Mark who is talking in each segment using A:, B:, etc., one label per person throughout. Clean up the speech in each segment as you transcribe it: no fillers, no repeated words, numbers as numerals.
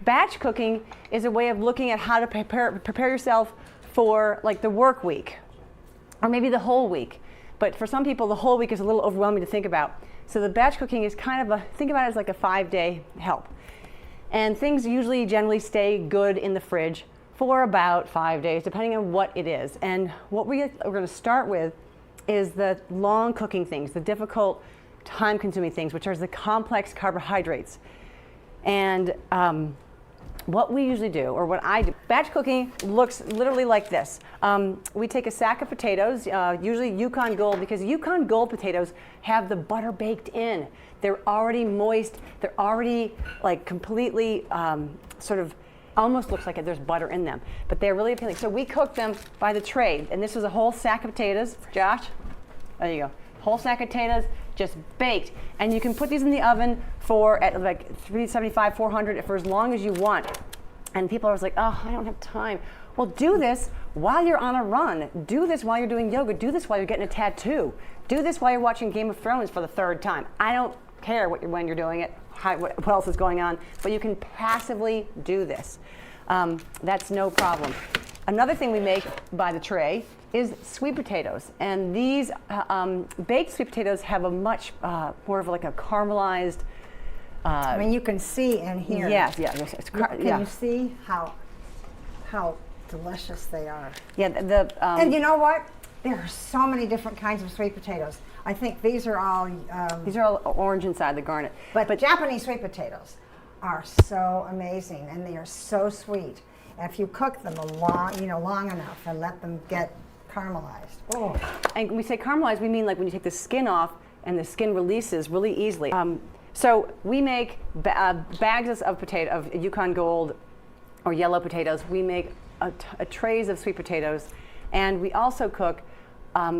A: Batch cooking is a way of looking at how to prepare yourself for like the work week, or maybe the whole week. But for some people, the whole week is a little overwhelming to think about. So the batch cooking is kind of think about it as like a 5-day help. And things usually generally stay good in the fridge for about 5 days, depending on what it is. And what we're going to start with is the long cooking things, the difficult, time-consuming things, which are the complex carbohydrates. And what we usually do, or what I do, batch cooking looks literally like this. We take a sack of potatoes, usually Yukon Gold, because Yukon Gold potatoes have the butter baked in. They're already moist. They're already like completely sort of almost looks like there's butter in them, but they're really appealing. So we cook them by the tray, and this is a whole sack of potatoes. Josh, there you go. Whole sack of potatoes, just baked. And you can put these in the oven for at like 375, 400 for as long as you want. And people are always like, oh, I don't have time. Well, do this while you're on a run. Do this while you're doing yoga. Do this while you're getting a tattoo. Do this while you're watching Game of Thrones for the 3rd time. I don't care when you're doing it, what else is going on, but you can passively do this. That's no problem. Another thing we make by the tray is sweet potatoes, and these baked sweet potatoes have a much more of like a caramelized.
B: I mean, you can see and hear.
A: Yes.
B: Can you see how delicious they are?
A: Yeah.
B: And you know what? There are so many different kinds of sweet potatoes. I think these are all
A: orange inside the garnet.
B: But Japanese sweet potatoes are so amazing, and they are so sweet. If you cook them long enough and let them get caramelized. Oh.
A: And when we say caramelized, we mean like when you take the skin off and the skin releases really easily. So we make bags of Yukon Gold or yellow potatoes. We make trays of sweet potatoes, and we also cook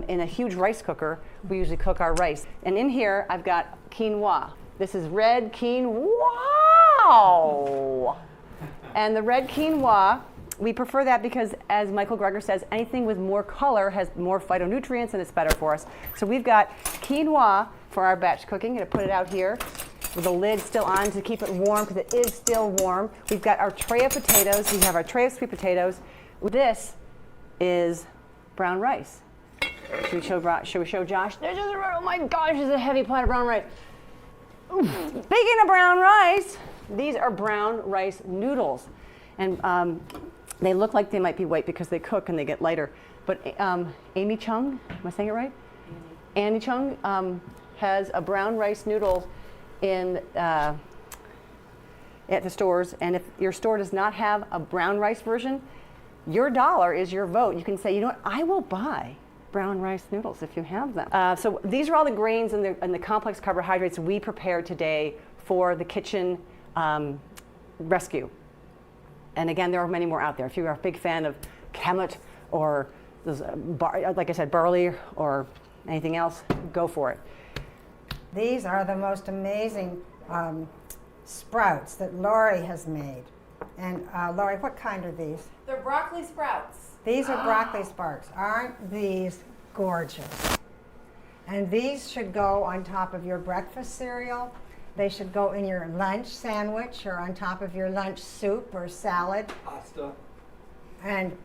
A: in a huge rice cooker. We usually cook our rice. And in here, I've got quinoa. This is red quinoa. Wow! And the red quinoa, we prefer that because, as Michael Greger says, anything with more color has more phytonutrients and it's better for us. So we've got quinoa for our batch cooking. I'm going to put it out here with the lid still on to keep it warm because it is still warm. We've got our tray of potatoes. We have our tray of sweet potatoes. This is brown rice. Should we show Josh? Oh my gosh, this is a heavy pot of brown rice. Oof. Speaking of brown rice, these are brown rice noodles. And they look like they might be white because they cook and they get lighter. But Amy Chung, am I saying it right? Annie Chung has a brown rice noodle in at the stores. And if your store does not have a brown rice version, your dollar is your vote. You can say, you know what, I will buy brown rice noodles if you have them. So these are all the grains and the complex carbohydrates we prepared today for the kitchen rescue. And again, there are many more out there. If you're a big fan of kamut or like I said, barley or anything else, go for it.
B: These are the most amazing sprouts that Lori has made. And Lori, what kind are these?
C: They're broccoli sprouts.
B: These are broccoli sprouts. Aren't these gorgeous? And these should go on top of your breakfast cereal. They should go in your lunch sandwich or on top of your lunch soup or salad.
D: Pasta.
B: And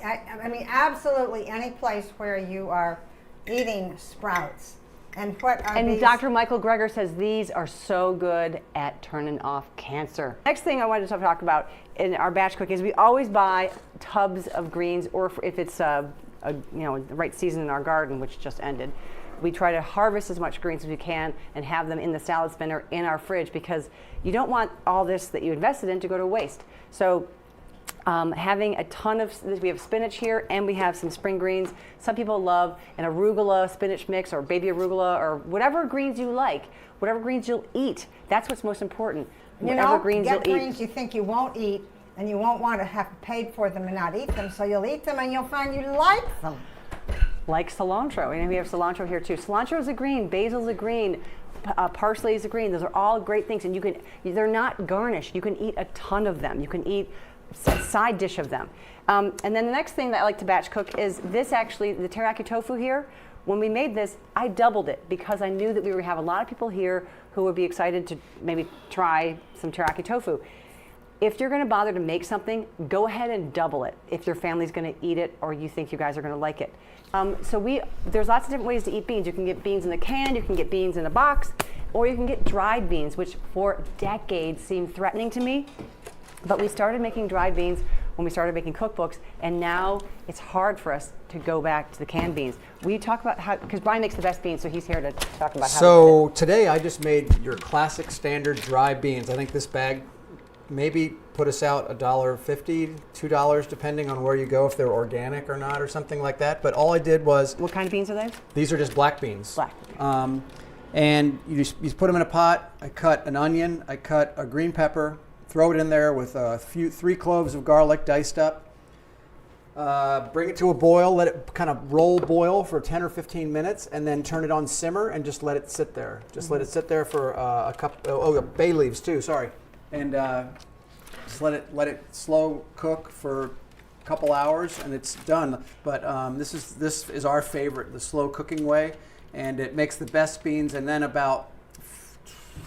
B: I mean, absolutely any place where you are eating sprouts. And what are these?
A: Dr. Michael Greger says these are so good at turning off cancer. Next thing I wanted to talk about in our batch cooking is we always buy tubs of greens, or if it's the right season in our garden, which just ended, we try to harvest as much greens as we can and have them in the salad spinner in our fridge, because you don't want all this that you invested in to go to waste. So having a ton of, we have spinach here and we have some spring greens. Some people love an arugula spinach mix or baby arugula or whatever greens you like, whatever greens you'll eat. That's what's most important. Whatever greens
B: get
A: you'll
B: greens
A: eat.
B: you think you won't eat, and you won't want to have paid for them and not eat them, so you'll eat them and you'll find you like them.
A: Like cilantro, and we have cilantro here too. Cilantro is a green, basil is a green, parsley is a green. Those are all great things, and they're not garnished. You can eat a ton of them. You can eat a side dish of them. And then the next thing that I like to batch cook is this, actually, the teriyaki tofu here. When we made this, I doubled it because I knew that we would have a lot of people here who would be excited to maybe try some teriyaki tofu. if you're going to bother to make something, go ahead and double it if your family's going to eat it or you think you guys are going to like it. There's lots of different ways to eat beans. You can get beans in the can, you can get beans in a box, or you can get dried beans, which for decades seemed threatening to me. But we started making dried beans when we started making cookbooks, and now it's hard for us to go back to the canned beans. We talk about how, because Brian makes the best beans, so he's here to talk about how.
C: So today I just made your classic standard dry beans. I think this bag maybe put us out $1.50, $2, depending on where you go, if they're organic or not, or something like that. But all I did was.
A: What kind of beans are they?
C: These are just black beans.
A: Black.
C: And you put them in a pot. I cut an onion. I cut a green pepper. Throw it in there with 3 cloves of garlic diced up. Bring it to a boil. Let it kind of boil for 10 or 15 minutes, and then turn it on simmer and just let it sit there. Just let it sit there for a cup. Bay leaves too. Sorry. And just let it slow cook for a couple hours, and it's done. But this is our favorite, the slow cooking way, and it makes the best beans. And then about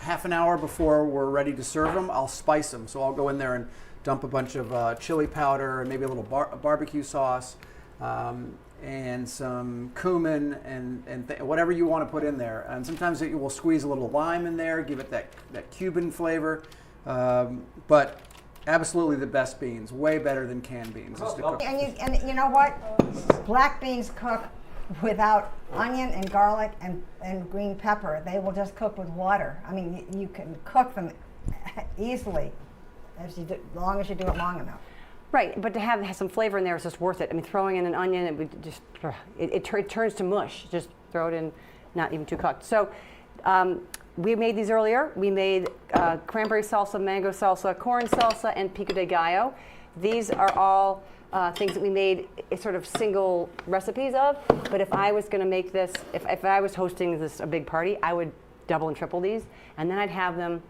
C: half an hour before we're ready to serve them, I'll spice them. So I'll go in there and dump a bunch of chili powder and maybe a little barbecue sauce and some cumin and whatever you want to put in there. And sometimes we'll squeeze a little lime in there, give it that Cuban flavor. But absolutely the best beans, way better than canned beans.
B: And you know what? Black beans cook without onion and garlic and green pepper. They will just cook with water. I mean, you can cook them easily as long as you do it long enough.
A: Right, but to have some flavor in there is just worth it. I mean, throwing in an onion, it turns to mush. Just throw it in, not even too cooked. So we made these earlier. We made cranberry salsa, mango salsa, corn salsa, and pico de gallo. These are all things that we made sort of single recipes of. But if I was going to make this, if I was hosting a big party, I would double and triple these, and then I'd have them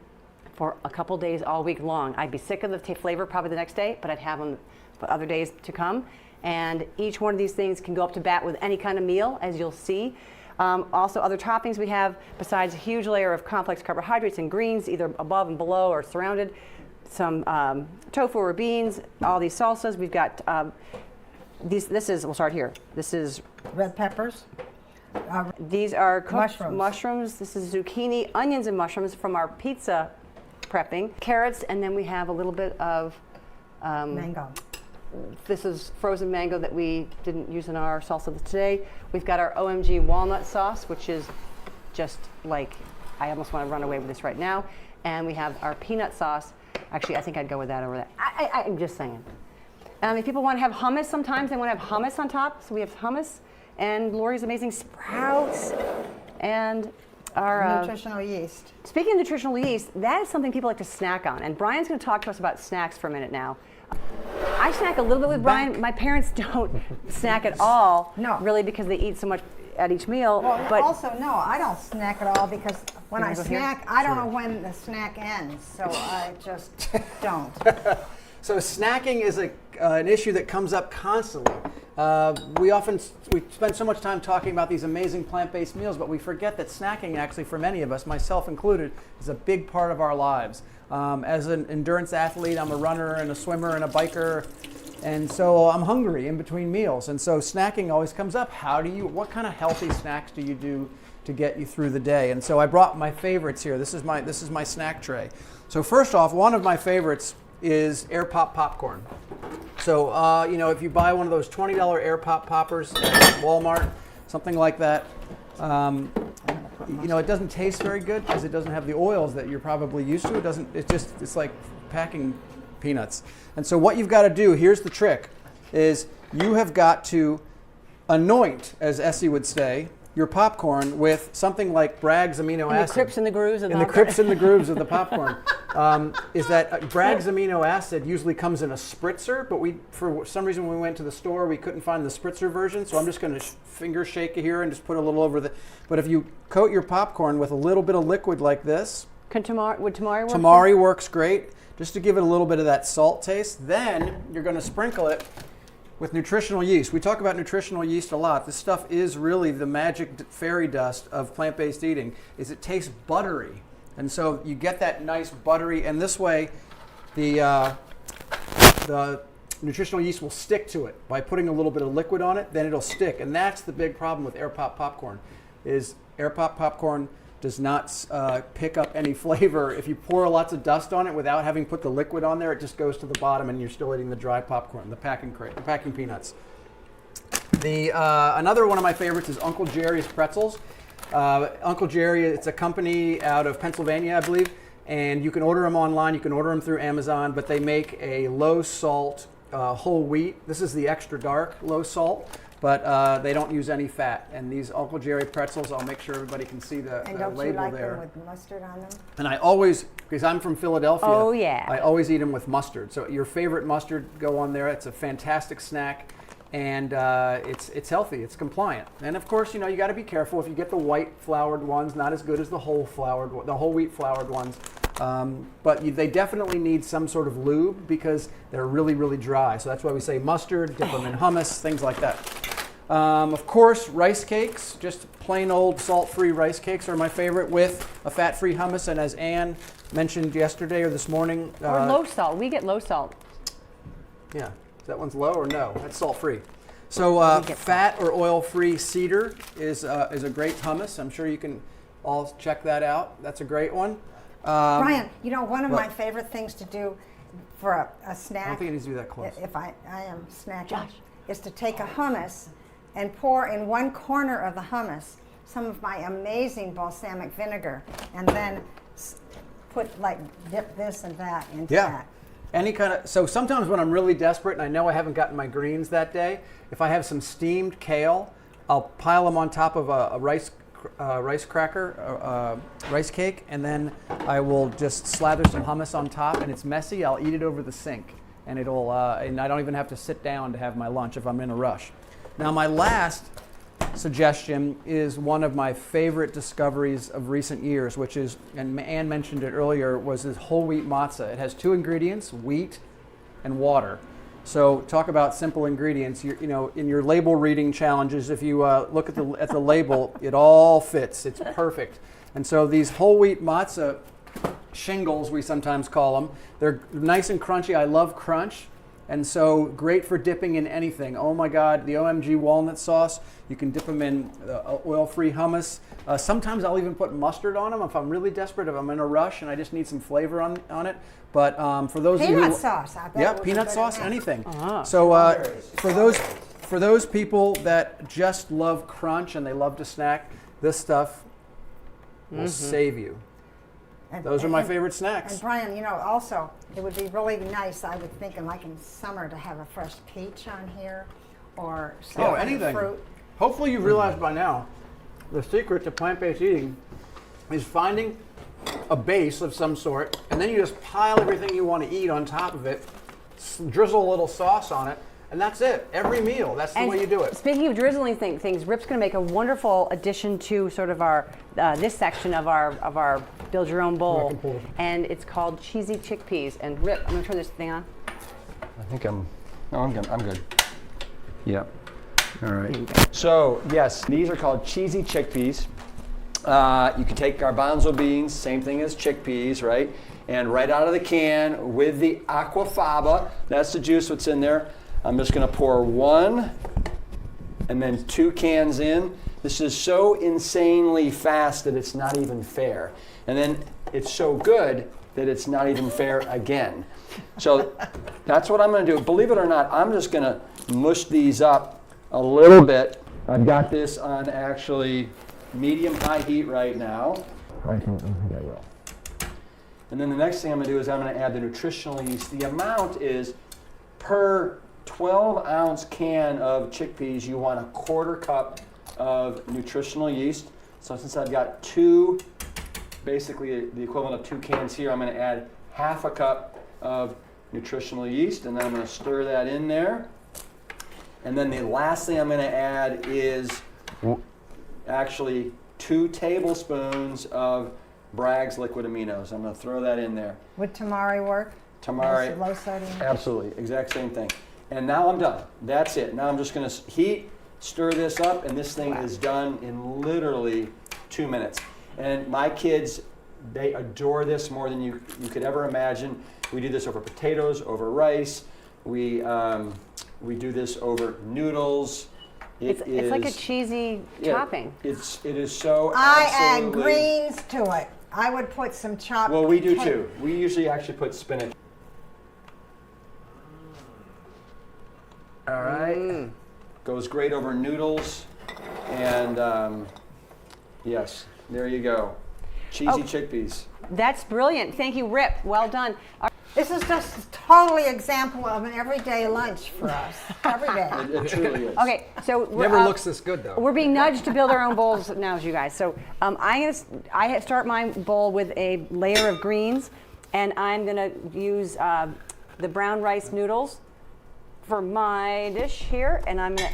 A: for a couple days all week long. I'd be sick of the flavor probably the next day, but I'd have them for other days to come. And each one of these things can go up to bat with any kind of meal, as you'll see. Also, other toppings we have, besides a huge layer of complex carbohydrates and greens, either above and below or surrounded, some tofu or beans, all these salsas. We've got we'll start here. This is
B: red peppers.
A: These are cooked mushrooms. This is zucchini, onions, and mushrooms from our pizza prepping. Carrots, and then we have a little bit of
B: mango.
A: This is frozen mango that we didn't use in our salsa today. We've got our OMG walnut sauce, which is just like, I almost want to run away with this right now. And we have our peanut sauce. Actually, I think I'd go with that over that. I'm just saying. If people want to have hummus sometimes, they want to have hummus on top. So we have hummus and Lori's amazing sprouts and our
B: nutritional yeast.
A: Speaking of nutritional yeast, that is something people like to snack on. And Brian's going to talk to us about snacks for a minute now. I snack a little bit with Brian. My parents don't snack at all,
B: no,
A: really, because they eat so much at each meal.
B: Well,
A: but
B: also, no, I don't snack at all because when I snack, I don't know when the snack ends, so I just don't.
C: So snacking is an issue that comes up constantly. We spend so much time talking about these amazing plant-based meals, but we forget that snacking actually, for many of us, myself included, is a big part of our lives. As an endurance athlete, I'm a runner and a swimmer and a biker, and so I'm hungry in between meals. And so snacking always comes up. What kind of healthy snacks do you do to get you through the day? And so I brought my favorites here. This is my snack tray. So first off, one of my favorites is Air Pop popcorn. So, if you buy one of those $20 Air Pop poppers at Walmart, something like that, it doesn't taste very good because it doesn't have the oils that you're probably used to. It's like packing peanuts. And so what you've got to do, here's the trick, is you have got to anoint, as Essie would say, your popcorn with something like Bragg's amino acid.
A: The crypts and the grooves of the
C: crypts and the grooves of the popcorn. Is that Bragg's amino acid usually comes in a spritzer, but for some reason when we went to the store, we couldn't find the spritzer version, so I'm just going to finger shake it here and just put a little over but if you coat your popcorn with a little bit of liquid like this.
A: Would tamari work?
C: Tamari works great, just to give it a little bit of that salt taste. Then you're going to sprinkle it with nutritional yeast. We talk about nutritional yeast a lot. This stuff is really the magic fairy dust of plant-based eating. It tastes buttery. And so you get that nice buttery, and this way the nutritional yeast will stick to it by putting a little bit of liquid on it. Then it'll stick, and that's the big problem with air pop popcorn. Is air pop popcorn does not pick up any flavor. If you pour lots of dust on it without having put the liquid on there, it just goes to the bottom, and you're still eating the dry popcorn, the packing peanuts. Another one of my favorites is Uncle Jerry's pretzels. Uncle Jerry, it's a company out of Pennsylvania, I believe, and you can order them online. You can order them through Amazon, but they make a low salt whole wheat. This is the extra dark low salt, but they don't use any fat. And these Uncle Jerry pretzels, I'll make sure everybody can see the
B: And don't you
C: label
B: like
C: there.
B: them with mustard on them?
C: And I always, because I'm from Philadelphia,
A: Oh, yeah.
C: I always eat them with mustard. So your favorite mustard, go on there. It's a fantastic snack, and it's healthy. It's compliant. And of course, you know, you got to be careful. If you get the white floured ones, not as good as the whole wheat floured ones. But they definitely need some sort of lube because they're really, really dry. So that's why we say mustard, dip them in hummus, things like that. Of course, rice cakes, just plain old salt-free rice cakes are my favorite with a fat-free hummus. And as Ann mentioned yesterday or this morning.
A: Or low salt. We get low salt.
C: Yeah. That one's low or no? That's salt-free. So fat or oil-free cedar is a great hummus. I'm sure you can all check that out. That's a great one.
B: Brian, you know, one of my favorite things to do for a snack,
C: I don't think it needs to be that close.
B: if I am snacking, is to take a hummus and pour in one corner of the hummus some of my amazing balsamic vinegar, and then dip this and that into that.
C: Any kind of, so sometimes when I'm really desperate and I know I haven't gotten my greens that day, if I have some steamed kale, I'll pile them on top of a rice cake, and then I will just slather some hummus on top, and it's messy. I'll eat it over the sink, and and I don't even have to sit down to have my lunch if I'm in a rush. Now, my last suggestion is one of my favorite discoveries of recent years, which is, and Ann mentioned it earlier, was this whole wheat matzah. It has two ingredients, wheat and water. So talk about simple ingredients. You know, in your label reading challenges, if you look at the label, it all fits. It's perfect. And so these whole wheat matzah shingles, we sometimes call them, they're nice and crunchy. I love crunch. And so great for dipping in anything. Oh my God, the OMG walnut sauce. You can dip them in oil-free hummus. Sometimes I'll even put mustard on them if I'm really desperate, if I'm in a rush and I just need some flavor on it. But for those of you
B: Peanut sauce. I bet it would be
C: peanut
B: better
C: sauce,
B: than that.
C: anything.
A: Uh-huh.
C: So for those people that just love crunch and they love to snack, this stuff will save you. Those are my favorite snacks.
B: And Brian, you know, also, it would be really nice, I would think, like in summer, to have a fresh peach on here or some kind of
C: anything.
B: fruit.
C: Hopefully you've realized by now, the secret to plant-based eating is finding a base of some sort, and then you just pile everything you want to eat on top of it, drizzle a little sauce on it, and that's it. Every meal, that's the way you do it.
A: Speaking of drizzling things, Rip's going to make a wonderful addition to sort of our this section of our build your own bowl, and it's called cheesy chickpeas. And Rip, I'm going to turn this thing on.
D: I think I'm good. Yep. All right. So yes, these are called cheesy chickpeas. You can take garbanzo beans, same thing as chickpeas, right? And right out of the can with the aquafaba, that's the juice that's in there. I'm just going to pour one and then 2 cans in. This is so insanely fast that it's not even fair. And then it's so good that it's not even fair again. So that's what I'm going to do. Believe it or not, I'm just going to mush these up a little bit. I've got this on actually medium-high heat right now. I think I will. And then the next thing I'm going to do is I'm going to add the nutritional yeast. The amount is per 12-ounce can of chickpeas, you want a 1/4 cup of nutritional yeast. So since I've got basically the equivalent of 2 cans here, I'm going to add 1/2 cup of nutritional yeast, and then I'm going to stir that in there. And then the last thing I'm going to add is actually 2 tablespoons of Bragg's liquid aminos. I'm going to throw that in there.
B: Would tamari work?
D: Tamari,
B: Low sodium?
D: absolutely, exact same thing. And now I'm done. That's it. Now I'm just going to stir this up, and this thing is done in literally 2 minutes. And my kids They adore this more than you could ever imagine. We do this over potatoes, over rice. We do this over noodles.
A: It's like a cheesy topping.
D: It is so
B: I add
D: absolutely.
B: greens to it. I would put some chopped.
D: Well, we do
B: ca-
D: too. We usually actually put spinach. All right. Goes great over noodles. And yes, there you go. Cheesy chickpeas.
A: That's brilliant. Thank you, Rip. Well done.
B: This is just a totally example of an everyday lunch for us. Every day.
D: It truly is.
A: Okay, so
C: Never looks this good though.
A: we're being nudged to build our own bowls now, you guys. So I start my bowl with a layer of greens, and I'm gonna use the brown rice noodles for my dish here, and I'm gonna.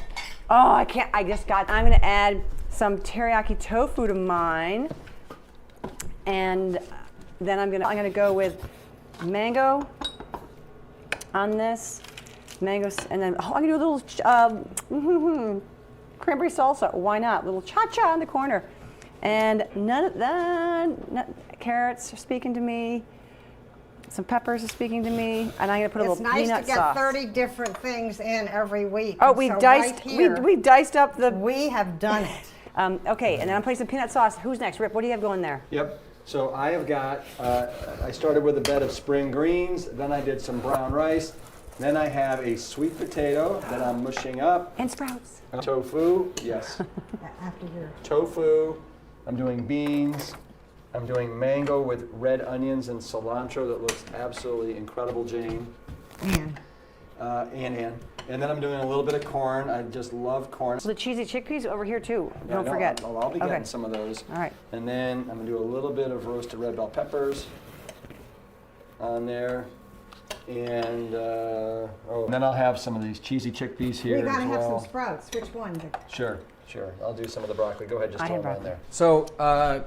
A: Oh, I can't. I'm gonna add some teriyaki tofu to mine, and then I'm gonna go with mango on this, mangoes, and then I'm gonna do a little cranberry salsa. Why not? A little cha-cha in the corner, and none of that. Carrots are speaking to me. Some peppers are speaking to me, and I'm gonna put a
B: It's
A: little
B: nice
A: peanut
B: to get
A: sauce.
B: 30 different things in every week.
A: Oh,
B: And
A: we
B: so
A: diced.
B: right here,
A: we diced up the.
B: we have done it.
A: Okay, and then I'm putting some peanut sauce. Who's next? Rip, what do you have going there?
D: Yep. So I have got, I started with a bed of spring greens, then I did some brown rice, then I have a sweet potato that I'm mushing up,
A: And sprouts.
D: tofu, yes,
B: After your
D: tofu, I'm doing beans, I'm doing mango with red onions and cilantro that looks absolutely incredible, Jane.
B: man.
D: And then I'm doing a little bit of corn. I just love corn.
A: The cheesy chickpeas over here too.
D: Yeah,
A: Don't
D: no,
A: forget.
D: I'll be getting
A: Okay.
D: some of those.
A: All right.
D: And then I'm gonna do a little bit of roasted red bell peppers on there. And and then I'll have some of these cheesy chickpeas here
B: We gotta
D: as
B: have
D: well.
B: some sprouts. Which one?
D: Sure. I'll do some of the broccoli. Go ahead, just
A: I
D: throw
A: have
D: them on
A: broccoli.
D: there.
C: So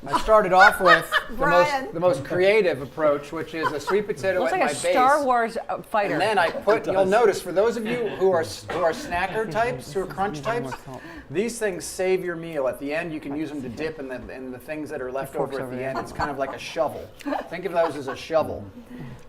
C: I started off with
B: Brian.
C: the most creative approach, which is a sweet potato
A: Looks
C: at
A: like
C: my
A: a
C: base.
A: Star Wars fighter.
C: And then I put, you'll notice, for those of you who are snacker types, who are crunch types, these things save your meal. At the end, you can use them to dip in the things that are left over at the end. It's kind of like a shovel. Think of those as a shovel.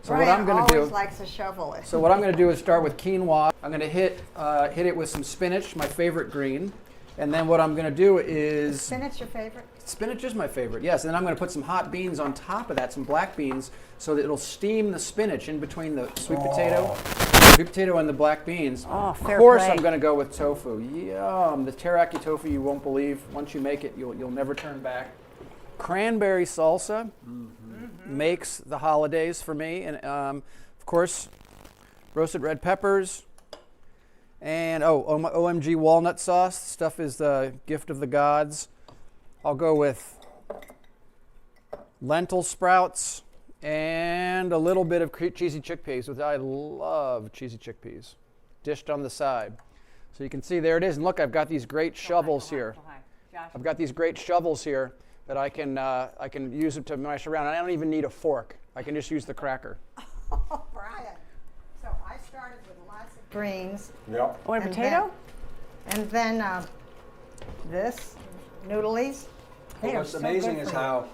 C: So
B: Brian
C: what I'm going to
B: always
C: do,
B: likes to shovel it.
C: so what I'm going to do is start with quinoa. I'm going to hit it with some spinach, my favorite green. And then what I'm going to do is...
B: Spinach your favorite?
C: Spinach is my favorite, yes. And then I'm going to put some hot beans on top of that, some black beans, so that it'll steam the spinach in between the sweet potato and the black beans.
A: Oh, fair
C: Of course,
A: play.
C: I'm going to go with tofu. Yum! The teriyaki tofu, you won't believe. Once you make it, you'll never turn back. Cranberry salsa makes the holidays for me, and of course, roasted red peppers. And OMG walnut sauce. Stuff is the gift of the gods. I'll go with lentil sprouts and a little bit of cheesy chickpeas, which I love cheesy chickpeas, dished on the side. So you can see there it is. And look, I've got these great shovels here. I've got these great shovels here that I can use it to mash around. And I don't even need a fork. I can just use the cracker.
B: Oh, Brian. So I started with lots of greens.
D: Yep.
A: Want a
B: And
A: potato?
B: And then this, noodlies. They are
D: What's
B: so
D: amazing
B: good
D: is
B: for you.
D: how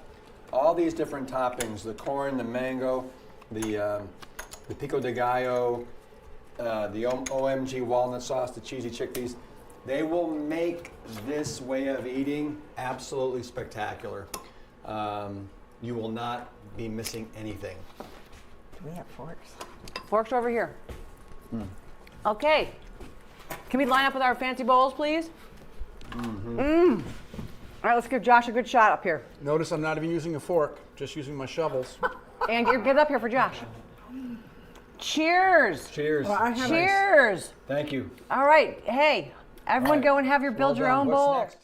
D: all these different toppings, the corn, the mango, the pico de gallo, the OMG walnut sauce, the cheesy chickpeas, they will make this way of eating absolutely spectacular. You will not be missing anything.
B: Do we have forks?
A: Forks over here. Okay. Can we line up with our fancy bowls, please? All right, let's give Josh a good shot up here.
C: Notice I'm not even using a fork, just using my shovels.
A: And get up here for Josh. Cheers.
D: Cheers.
B: Well, I have
A: Cheers.
D: Thank you.
A: All right. Hey, everyone
D: All right.
A: go and have your build your
D: Well
A: own
D: done. What's
A: bowl.
D: next?